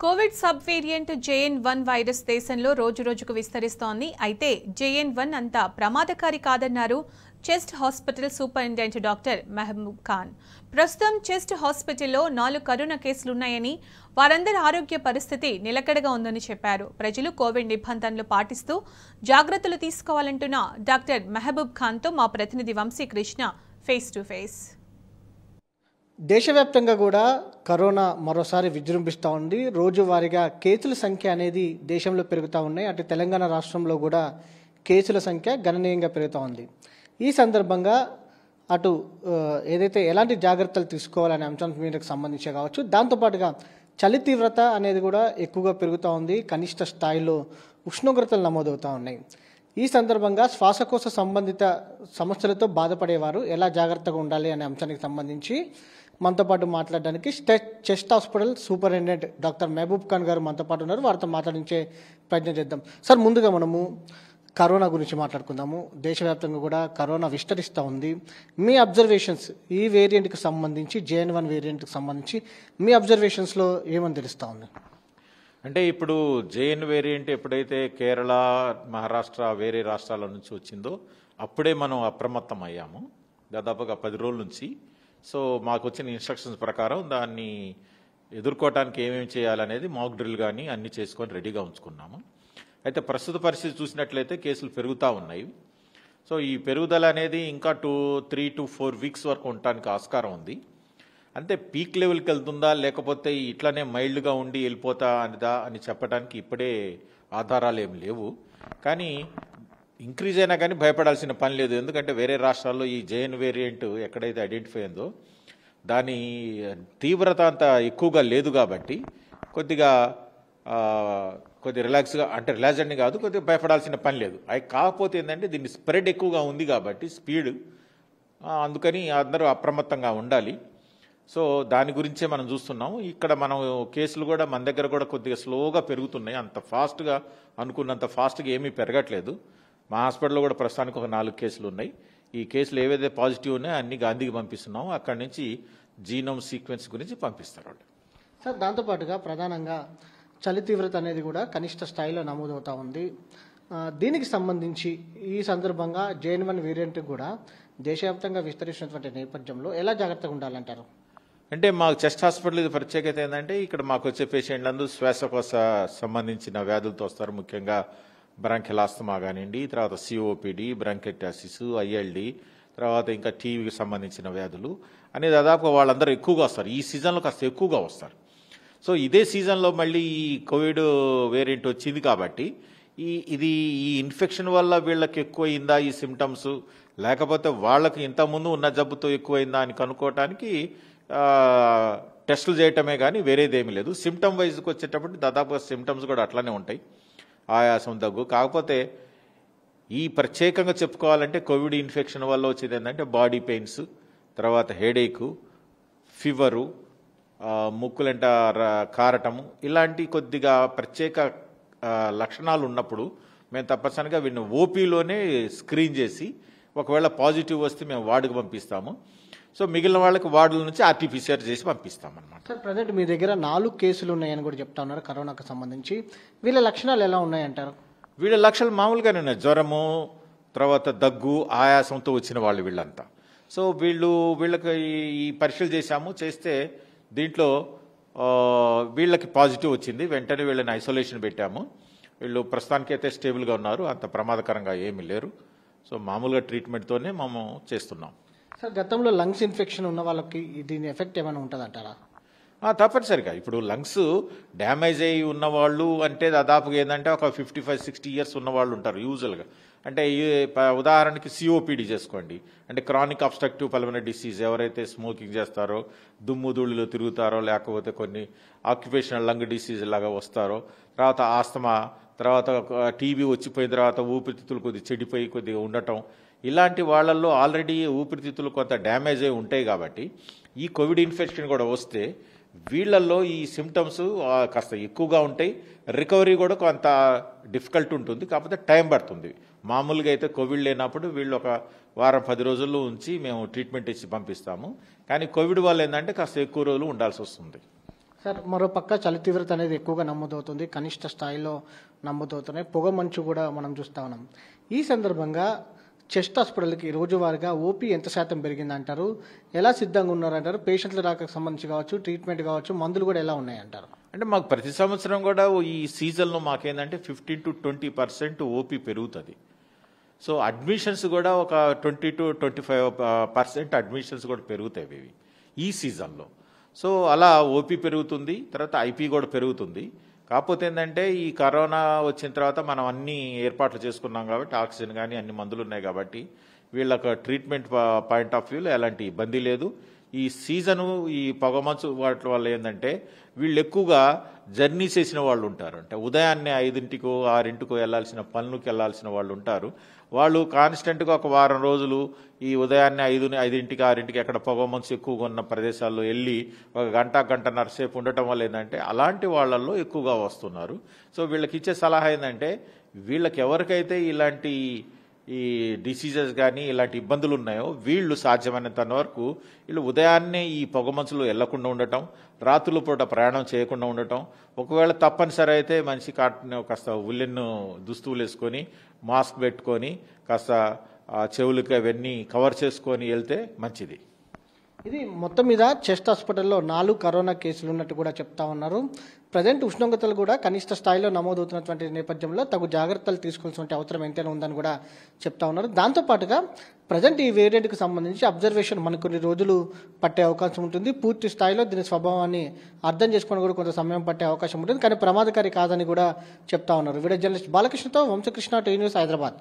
Covid sub variant JN.1 virus దేశంలో రోజురోజుకు విస్తరిస్తోంది. అయితే JN.1 అంత ప్రమాదకారి కాదన్నారు chest hospital superintendent doctor Mehboob Khan. ప్రస్తుతం చెస్ట్ హాస్పిటల్లో 4 కరోనా కేసులున్నాయని, వారందరి ఆరోగ్య పరిస్థితి నిలకడగా ఉందని చెప్పారు. ప్రజలు కోవిడ్ నిబంధనలు పాటిస్తూ జాగ్రత్తలు తీసుకోవాలంటున్న డాక్టర్ మెహబూబ్ ఖాన్తో మా ప్రతినిధి వంశీకృష్ణ ఫేస్ టు ఫేస్. దేశవ్యాప్తంగా కూడా కరోనా మరోసారి విజృంభిస్తూ ఉంది. రోజువారీగా కేసుల సంఖ్య అనేది దేశంలో పెరుగుతూ ఉన్నాయి. అటు తెలంగాణ రాష్ట్రంలో కూడా కేసుల సంఖ్య గణనీయంగా పెరుగుతూ ఉంది. ఈ సందర్భంగా అటు ఏదైతే ఎలాంటి జాగ్రత్తలు తీసుకోవాలనే అంశం మీదకి సంబంధించి కావచ్చు, దాంతోపాటుగా చలి తీవ్రత అనేది కూడా ఎక్కువగా పెరుగుతూ ఉంది. కనిష్ట స్థాయిలో ఉష్ణోగ్రతలు నమోదవుతూ ఉన్నాయి. ఈ సందర్భంగా శ్వాసకోశ సంబంధిత సమస్యలతో బాధపడేవారు ఎలా జాగ్రత్తగా ఉండాలి అనే అంశానికి సంబంధించి మనతో పాటు మాట్లాడడానికి chest hospital superintendent doctor Mehboob Khan గారు మనతో పాటు ఉన్నారు. వారితో మాట్లాడించే ప్రయత్నం చేద్దాం. సార్, ముందుగా మనము కరోనా గురించి మాట్లాడుకుందాము. దేశవ్యాప్తంగా కూడా కరోనా విస్తరిస్తూ ఉంది. మీ అబ్జర్వేషన్స్ ఈ వేరియంట్కి సంబంధించి, JN.1 వేరియంట్కి సంబంధించి మీ అబ్జర్వేషన్స్లో ఏమని తెలుస్తూ ఉంది? అంటే ఇప్పుడు JN వేరియంట్ ఎప్పుడైతే కేరళ, మహారాష్ట్ర, వేరే రాష్ట్రాల నుంచి వచ్చిందో అప్పుడే మనం అప్రమత్తం అయ్యాము. దాదాపుగా 10 రోజుల నుంచి. సో మాకు వచ్చిన ఇన్స్ట్రక్షన్స్ ప్రకారం దాన్ని ఎదుర్కోవడానికి ఏమేమి చేయాలనేది మాక్ డ్రిల్ కానీ అన్ని చేసుకొని రెడీగా ఉంచుకున్నాము. అయితే ప్రస్తుత పరిస్థితి చూసినట్లయితే కేసులు పెరుగుతూ ఉన్నాయి. సో ఈ పెరుగుదల అనేది ఇంకా 3 to 4 వీక్స్ వరకు ఉండటానికి ఆస్కారం ఉంది. అంటే పీక్ లెవెల్కి వెళ్తుందా లేకపోతే ఇట్లానే మైల్డ్గా ఉండి వెళ్ళిపోతా అని చెప్పడానికి ఇప్పుడే ఆధారాలు ఏమి లేవు. కానీ ఇంక్రీజ్ అయినా కానీ భయపడాల్సిన పని లేదు. ఎందుకంటే వేరే రాష్ట్రాల్లో ఈ JN వేరియంట్ ఎక్కడైతే ఐడెంటిఫై అయిందో దాని తీవ్రత అంత ఎక్కువగా లేదు కాబట్టి కొద్దిగా రిలాక్స్గా, అంటే రిలాక్స్ అని కాదు, కొద్దిగా భయపడాల్సిన పని లేదు. అది కాకపోతే ఏంటంటే దీన్ని స్ప్రెడ్ ఎక్కువగా ఉంది కాబట్టి స్పీడ్, అందుకని అందరూ అప్రమత్తంగా ఉండాలి. సో దాని గురించే మనం చూస్తున్నాం. ఇక్కడ మనం కేసులు కూడా మన దగ్గర కూడా కొద్దిగా స్లోగా పెరుగుతున్నాయి. అంత ఫాస్ట్గా అనుకున్నంత ఫాస్ట్గా ఏమీ పెరగట్లేదు. మా హాస్పిటల్లో కూడా ప్రస్తుతానికి ఒక 4 కేసులు ఉన్నాయి. ఈ కేసులు ఏవైతే పాజిటివ్ ఉన్నాయో అన్ని గాంధీకి పంపిస్తున్నాం. అక్కడి నుంచి జీనోమ్ సీక్వెన్స్ గురించి పంపిస్తారు వాళ్ళు. సార్, దాంతోపాటుగా ప్రధానంగా చలి తీవ్రత అనేది కూడా కనిష్ట స్థాయిలో నమోదవుతూ ఉంది. దీనికి సంబంధించి ఈ సందర్భంగా JN.1 వేరియంట్ కూడా దేశవ్యాప్తంగా విస్తరిస్తున్నటువంటి నేపథ్యంలో ఎలా జాగ్రత్తగా ఉండాలంటారు? అంటే మాకు చెస్ట్ హాస్పిటల్ ఇది ప్రత్యేకత ఏంటంటే ఇక్కడ మాకు వచ్చే పేషెంట్లందరూ శ్వాసకోశ సంబంధించిన వ్యాధులతో వస్తారు. ముఖ్యంగా బ్రాంకియల్ ఆస్తమా కానివ్వండి, తర్వాత COPD, బ్రాంకైటిస్, ILD, తర్వాత ఇంకా టీవీకి సంబంధించిన వ్యాధులు అని దాదాపుగా వాళ్ళందరూ ఎక్కువగా వస్తారు. ఈ సీజన్లో కాస్త ఎక్కువగా వస్తారు. సో ఇదే సీజన్లో మళ్ళీ ఈ కోవిడ్ వేరియంట్ వచ్చింది కాబట్టి ఈ ఇన్ఫెక్షన్ వల్ల వీళ్ళకి ఎక్కువైందా ఈ సిమ్టమ్స్, లేకపోతే వాళ్ళకి ఇంతకుముందు ఉన్న జబ్బుతో ఎక్కువైందా అని కనుక్కోవటానికి టెస్టులు చేయటమే కానీ వేరేదేమీ లేదు. సిమ్టమ్ వైజ్కి వచ్చేటప్పుడు దాదాపుగా సిమ్టమ్స్ కూడా అట్లానే ఉంటాయి, ఆయాసం, దగ్గు. కాకపోతే ఈ ప్రత్యేకంగా చెప్పుకోవాలంటే కోవిడ్ ఇన్ఫెక్షన్ వల్ల వచ్చేది ఏంటంటే బాడీ పెయిన్స్, తర్వాత హెడేకు, ఫీవరు, ముక్కులంట కారటము, ఇలాంటి కొద్దిగా ప్రత్యేక లక్షణాలు ఉన్నప్పుడు మేము తప్పనిసరిగా వీడిని OPలోనే స్క్రీన్ చేసి ఒకవేళ పాజిటివ్ వస్తే మేము వార్డుకు పంపిస్తాము. సో మిగిలిన వాళ్ళకి వార్డుల నుంచి RT-PCR చేసి పంపిస్తామన్నమాట. సార్, ప్రజెంట్ మీ దగ్గర 4 కేసులు ఉన్నాయని కూడా చెప్తా ఉన్నారు కరోనాకు సంబంధించి. వీళ్ళ లక్షణాలు ఎలా ఉన్నాయంటారు? వీళ్ళ లక్షణాలు మామూలుగానే ఉన్నాయి. జ్వరము, తర్వాత దగ్గు, ఆయాసంతో వచ్చిన వాళ్ళు వీళ్ళంతా. సో వీళ్ళకి ఈ పరీక్షలు చేస్తే దీంట్లో వీళ్ళకి పాజిటివ్ వచ్చింది. వెంటనే వీళ్ళని ఐసోలేషన్ పెట్టాము. వీళ్ళు ప్రస్తుతానికి అయితే స్టేబుల్గా ఉన్నారు, అంత ప్రమాదకరంగా ఏమీ లేరు. సో మామూలుగా ట్రీట్మెంట్తోనే మేము చేస్తున్నాం. సార్, గతంలో లంగ్స్ ఇన్ఫెక్షన్ ఉన్న వాళ్ళకి దీని ఎఫెక్ట్ ఏమైనా ఉంటుందంటారా? తప్పనిసరిగా ఇప్పుడు లంగ్స్ డ్యామేజ్ అయ్యి ఉన్నవాళ్ళు అంటే దాదాపుగా ఏంటంటే ఒక 55-60 ఇయర్స్ ఉన్నవాళ్ళు ఉంటారు యూజువల్గా. అంటే ఉదాహరణకి COPD చేసుకోండి, అంటే క్రానిక్ అబ్స్ట్రక్టివ్ పల్మనరీ డిసీజ్. ఎవరైతే స్మోకింగ్ చేస్తారో, దుమ్ము ధూళిలో తిరుగుతారో, లేకపోతే కొన్ని ఆక్యుపేషనల్ లంగ్ డిసీజ్ లాగా వస్తారో, తర్వాత ఆస్తమా, తర్వాత టీబీ వచ్చిపోయిన తర్వాత ఊపిరితిత్తులు కొద్దిగా చెడిపోయి కొద్దిగా ఉండటం, ఇలాంటి వాళ్ళల్లో ఆల్రెడీ ఊపిరితిత్తులు కొంత డ్యామేజ్ అయి ఉంటాయి. కాబట్టి ఈ కోవిడ్ ఇన్ఫెక్షన్ కూడా వస్తే వీళ్ళల్లో ఈ సిమ్టమ్స్ కాస్త ఎక్కువగా ఉంటాయి. రికవరీ కూడా కొంత డిఫికల్ట్ ఉంటుంది, కాకపోతే టైం పడుతుంది. మామూలుగా అయితే కోవిడ్ లేనప్పుడు వీళ్ళు ఒక వారం 10 రోజుల్లో ఉంచి మేము ట్రీట్మెంట్ ఇచ్చి పంపిస్తాము. కానీ కోవిడ్ వల్ల ఏంటంటే కాస్త ఎక్కువ రోజులు ఉండాల్సి వస్తుంది. సార్ మరోపక్క చలి తీవ్రత అనేది ఎక్కువగా నమోదవుతుంది, కనిష్ట స్థాయిలో నమోదవుతున్నాయి, పొగ మంచు కూడా మనం చూస్తా ఉన్నాం. ఈ సందర్భంగా చెస్ట్ హాస్పిటల్కి రోజువారీగా ఓపీ ఎంత శాతం పెరిగిందంటారు, ఎలా సిద్ధంగా ఉన్నారంటారు, పేషెంట్ల రాకకు సంబంధించి కావచ్చు, ట్రీట్మెంట్ కావచ్చు, మందులు కూడా ఎలా ఉన్నాయంటారు? అంటే మాకు ప్రతి సంవత్సరం కూడా ఈ సీజన్లో మాకేందంటే 15 to 20% ఓపీ పెరుగుతుంది. సో అడ్మిషన్స్ కూడా ఒక 20 to 25% అడ్మిషన్స్ కూడా పెరుగుతాయి ఇవి ఈ సీజన్లో. సో అలా ఓపీ పెరుగుతుంది, తర్వాత ఐపీ కూడా పెరుగుతుంది. కాకపోతే ఏంటంటే ఈ కరోనా వచ్చిన తర్వాత మనం అన్ని ఏర్పాట్లు చేసుకున్నాం కాబట్టి, ఆక్సిజన్ కానీ అన్ని మందులు ఉన్నాయి కాబట్టి వీళ్ళకి ట్రీట్మెంట్ పాయింట్ ఆఫ్ వ్యూలో ఎలాంటి ఇబ్బంది లేదు. ఈ సీజను ఈ పొగమంచు వాటి వల్ల ఏంటంటే వీళ్ళు ఎక్కువగా జర్నీ చేసిన వాళ్ళు ఉంటారు. అంటే ఉదయాన్నే 5ంటికో 6ంటికో వెళ్ళాల్సిన పనులకు వెళ్ళాల్సిన వాళ్ళు ఉంటారు. వాళ్ళు కాన్స్టెంట్గా ఒక వారం రోజులు ఈ ఉదయాన్నే 5ంటికి 6ంటికి ఎక్కడ పొగమంచు ఎక్కువగా ఉన్న ప్రదేశాల్లో వెళ్ళి ఒక గంటన్నర సేపు ఉండటం వల్ల ఏంటంటే అలాంటి వాళ్ళల్లో ఎక్కువగా వస్తున్నారు. సో వీళ్ళకి ఇచ్చే సలహా ఏంటంటే వీళ్ళకి ఎవరికైతే ఇలాంటి ఈ డిసీజెస్ కానీ ఇలాంటి ఇబ్బందులు ఉన్నాయో వీళ్ళు సాధ్యమైనంత వరకు వీళ్ళు ఉదయాన్నే ఈ పొగమంచులో వెళ్లకుండా ఉండటం, రాత్రుల పూట ప్రయాణం చేయకుండా ఉండటం, ఒకవేళ తప్పనిసరి అయితే మనిషి కాస్త ఉల్లెన్ దుస్తువులు వేసుకొని మాస్క్ పెట్టుకొని కాస్త చెవులకి అవన్నీ కవర్ చేసుకొని వెళ్తే మంచిది. ఇది మొత్తం మీద చెస్ట్ హాస్పిటల్లో 4 కరోనా కేసులు ఉన్నట్టు కూడా చెప్తా ఉన్నారు. ప్రజెంట్ ఉష్ణోగ్రతలు కూడా కనిష్ట స్థాయిలో నమోదవుతున్నటువంటి నేపథ్యంలో తగు జాగ్రత్తలు తీసుకోవాల్సిన అవసరం ఎంతైనా ఉందని కూడా చెప్తా ఉన్నారు. దాంతోపాటుగా ప్రజెంట్ ఈ వేరియంట్కి సంబంధించి అబ్జర్వేషన్ మనకు కొన్ని రోజులు పట్టే అవకాశం ఉంటుంది. పూర్తి స్థాయిలో దీని స్వభావాన్ని అర్థం చేసుకొని కూడా కొంత సమయం పట్టే అవకాశం ఉంటుంది, కానీ ప్రమాదకారి కాదని కూడా చెప్తా ఉన్నారు. వీడియో జర్నలిస్ట్ బాలకృష్ణతో వంశకృష్ణ, టీ న్యూస్, హైదరాబాద్.